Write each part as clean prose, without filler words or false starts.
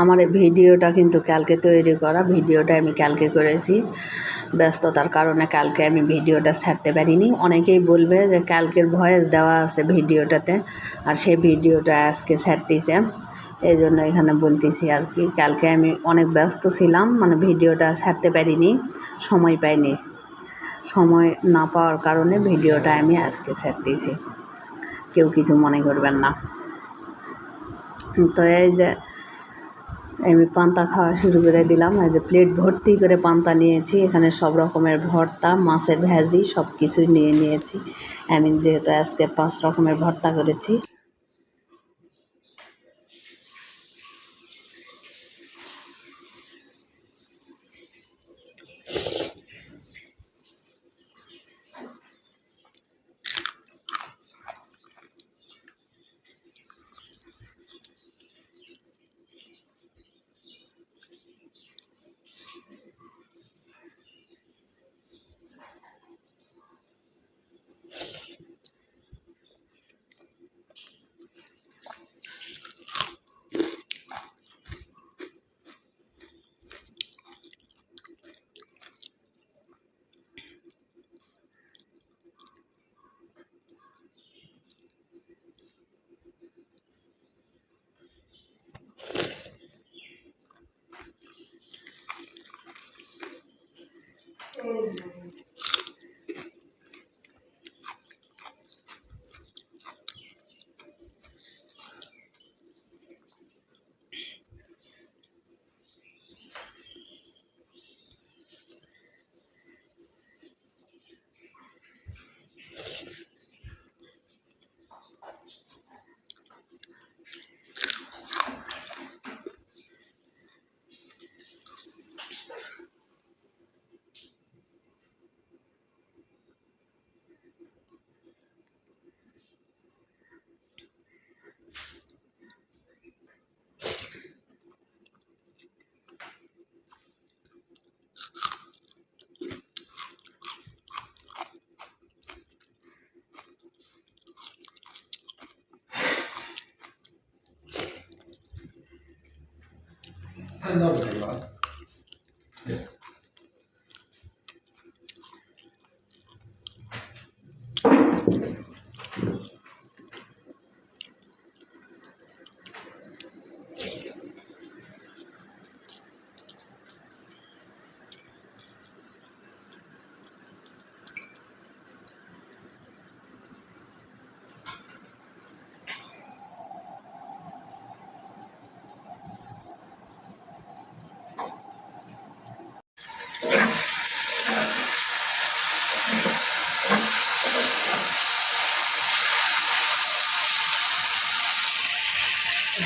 আমার এই ভিডিওটা কিন্তু কালকে তৈরি করা, ভিডিওটা আমি কালকে করেছি। ব্যস্ততার কারণে কালকে আমি ভিডিওটা ছাড়তে পারিনি। অনেকেই বলবে যে কালকের ভয়েস দেওয়া আছে ভিডিওটাতে, আর সেই ভিডিওটা আজকে ছাড়তেছে, এই জন্য এখানে বলতেছি আর কি। কালকে আমি অনেক ব্যস্ত ছিলাম, মানে ভিডিওটা ছাড়তে পারিনি, সময় পাইনি। সময় না পাওয়ার কারণে ভিডিওটা আমি আজকে ছাড়তেছি, কেউ কিছু মনে করবেন না। তো এই যে আমি পান্তা খাওয়া শুরু করে দিলাম। এই যে প্লেট ভর্তি করে পান্তা নিয়েছি, এখানে সব রকমের ভর্তা, মাছের ভাজি সব কিছুই নিয়েছি আমি, যেহেতু আজকে 5 রকমের ভর্তা করেছি।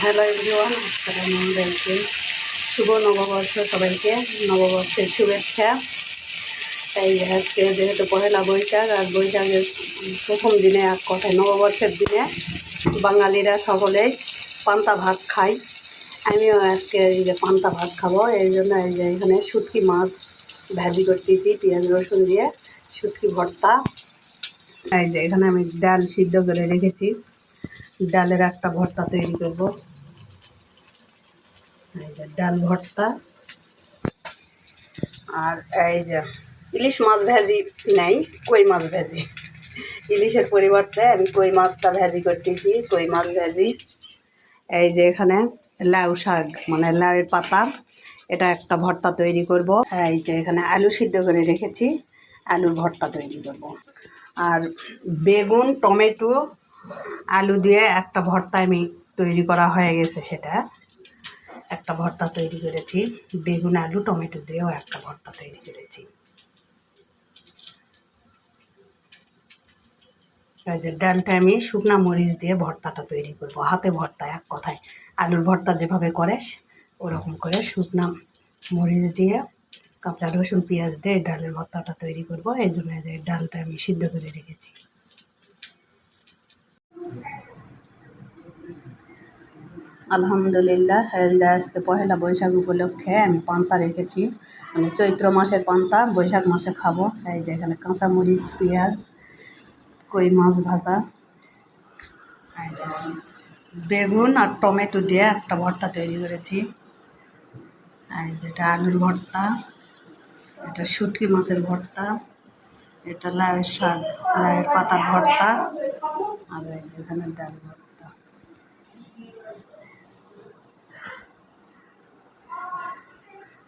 হ্যালো এভরিওয়ান, আসসালামু আলাইকুম। শুভ নববর্ষ সবাইকে, নববর্ষের শুভেচ্ছা। তাই আজকে যেহেতু পহেলা বৈশাখ, আর বৈশাখের প্রথম দিনে, এক কথায় নববর্ষের দিনে বাঙালিরা সকলেই পান্তা ভাত খায়। আমিও আজকে এই যে পান্তা ভাত খাবো, এই জন্য এই যে এখানে শুটকি মাছ ভাজি করতেছি পেঁয়াজ রসুন দিয়ে, শুটকি ভর্তা। এই যে এখানে আমি ডাল সিদ্ধ করে রেখেছি, ডালের একটা ভর্তা তৈরি করবো। এই যে ডাল ভর্তা, আর এই যে ইলিশ মাছ ভাজি নেই, কই মাছ ভাজি। ইলিশের পরিবর্তে আমি কই মাছটা ভাজি করতেছি, কই মাছ ভাজি। এই যে এখানে লাউ শাক, মানে লাউয়ের পাতা, এটা একটা ভর্তা তৈরি করব। এই যে এখানে আলু সিদ্ধ করে রেখেছি, আলুর ভর্তা তৈরি করব। আর বেগুন, টমেটো, আলু দিয়ে একটা ভর্তা আমি তৈরি করা হয়ে গেছে, সেটা একটা ভর্তা তৈরি করেছি। বেগুন, আলু, টমেটো দিয়েও একটা ভর্তা তৈরি করেছি। এই যে ডালটা আমি শুকনা মরিচ দিয়ে ভর্তাটা তৈরি করব, হাতে ভর্তা, এক কথায় আলুর ভর্তা যেভাবে করে ওরকম করে শুকনা মরিচ দিয়ে, কাঁচা রসুন পেঁয়াজ দিয়ে ডালের ভর্তাটা তৈরি করব। এই জন্য যে ডালটা আমি সিদ্ধ করে রেখেছি। আলহামদুলিল্লাহ, আজকে পহেলা বৈশাখ উপলক্ষে আমি পান্তা রেখেছি, মানে চৈত্র মাসের পান্তা বৈশাখ মাসে খাবো। এই যে এখানে কাঁচামরিচ, পেঁয়াজ, কই মাছ ভাজা, এই যে বেগুন আর টমেটো দিয়ে একটা ভর্তা তৈরি করেছি। এই যেটা আলুর ভর্তা, এটা শুটকি মাছের ভর্তা, এটা লাউয়ের শাক, লাউয়ের পাতার ভর্তা, আর এই যেখানে ডাল ভর্তা।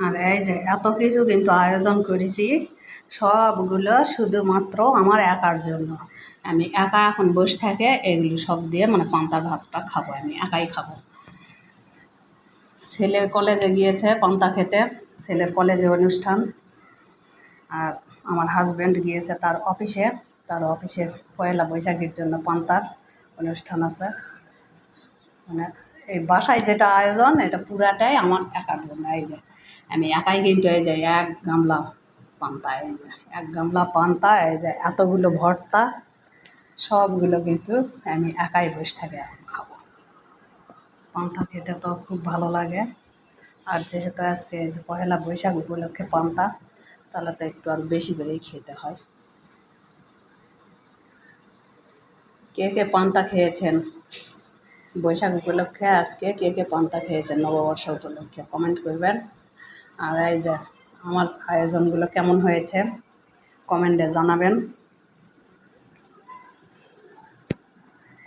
আর এই যে এত কিছু কিন্তু আয়োজন করেছি, সবগুলো শুধুমাত্র আমার একার জন্য। আমি একা এখন বসে থেকে এগুলো সব দিয়ে মানে পান্তার ভাতটা খাবো, আমি একাই খাবো। ছেলে কলেজে গিয়েছে পান্তা খেতে, ছেলের কলেজে অনুষ্ঠান। আর আমার হাজব্যান্ড গিয়েছে তার অফিসে পয়লা বৈশাখের জন্য পান্তার অনুষ্ঠান আছে। মানে এই বাসায় যেটা আয়োজন এটা পুরাটাই আমার একার জন্য। এই যে আমি একাই কিন্তু এই যে এক গামলা পান্তা, এই যে এক গামলা পান্তা, এই যে এতগুলো ভর্তা, সবগুলো কিন্তু আমি একাই বসে থেকে এখন খাবো। পান্তা খেতে তো খুব ভালো লাগে। আর যেহেতু আজকে যে পয়লা বৈশাখ উপলক্ষে পান্তা, তাহলে তো একটু আরও বেশি করেই খেতে হয়। কে কে পান্তা খেয়েছেন বৈশাখ উপলক্ষে? আজকে কে কে পান্তা খেয়েছেন নববর্ষ উপলক্ষে কমেন্ট করবেন। আর এই যে আমার আয়োজনগুলো কেমন হয়েছে কমেন্টে জানাবেন।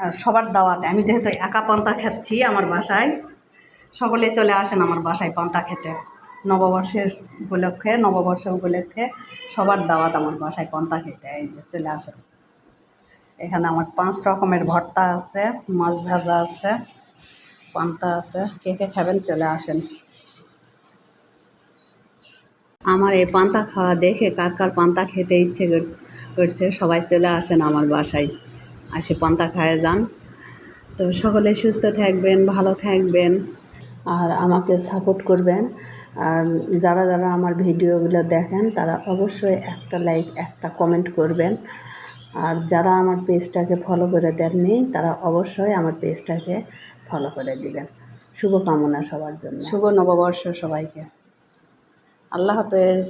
আর সবার দাওয়াতে, আমি যেহেতু একা পান্তা খাচ্ছি আমার বাসায়, সকলে চলে আসেন আমার বাসায় পান্তা খেতে নববর্ষ উপলক্ষে সবার দাওয়াত আমার বাসায় পান্তা খেতে। এই যে চলে আসেন। এখানে আমার 5 রকমের ভর্তা আছে, মাছ ভাজা আছে, পান্তা আছে। কে কে খাবেন চলে আসেন। আমার এই পান্তা খাওয়া দেখে কার কার পান্তা খেতে ইচ্ছে করছে সবাই চলে আসেন আমার বাসায়, আসে পান্তা খায় যান। তো সকলে সুস্থ থাকবেন, ভালো থাকবেন, আর আমাকে সাপোর্ট করবেন। আর যারা যারা আমার ভিডিওগুলো দেখেন তারা অবশ্যই একটা লাইক, একটা কমেন্ট করবেন। আর যারা আমার পেজটাকে ফলো করে দেননি তারা অবশ্যই আমার পেজটাকে ফলো করে দিবেন। শুভকামনা সবার জন্য, শুভ নববর্ষ সবাইকে। আল্লাহ হাফেজ।